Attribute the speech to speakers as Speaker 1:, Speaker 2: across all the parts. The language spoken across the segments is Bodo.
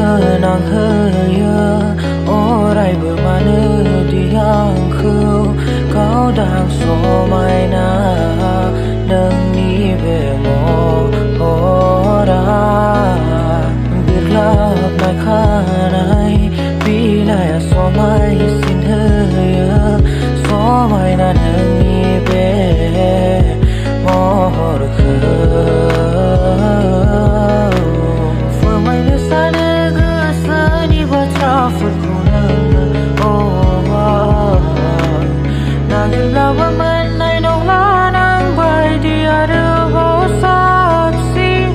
Speaker 1: सोमोनांहोयो अरायबो मानो दि आंखौ गावदां समायना नोंनि बे महरा बिरग्लाबनाय खानाय बिलाइया समायसिनहोयो समायना नोंनि बे महरखौ फोरमायनो सानो गोसोनि बाथ्राफोरखौ नोंनो नागिरब्लाबो मोननाय नंला नांबायदि आरोबाव साबसिन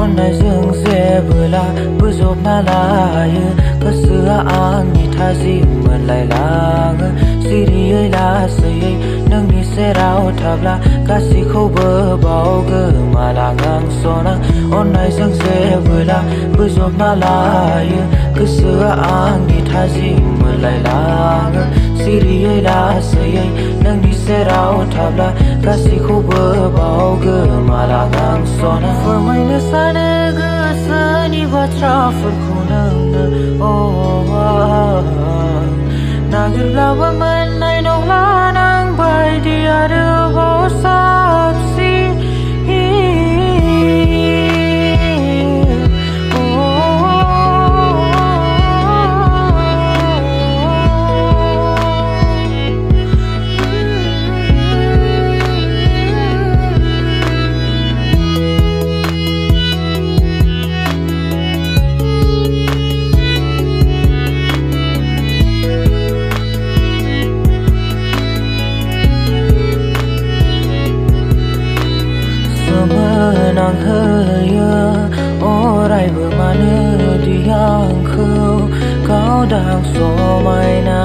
Speaker 1: अन्नायजों जेबोला बोजबना लायो गोसोआ आंनि थाजिम मोनलायलाङो सिरियै लासैयै नोंनि सेराव थाब्ला गासैखौबो बावगोमालाङो आं सना अन्नायजों जेबोला बोजबना लायो गोसोआ आंनि थाजिम मोनलायलाङो सिरियै लासैयै नोंनि सेराव थाब्ला गासैखौबो बावगोमालाङो आं सना फोरमायनो सानो गोसोनि बाथ्राफोरखौ नोंनो नागिरब्लाबो मोननाय नंला नांबायदि आरोबाव साबसिन सोमोनांहोयो अरायबो मानो दि आंखौ गावदां समायना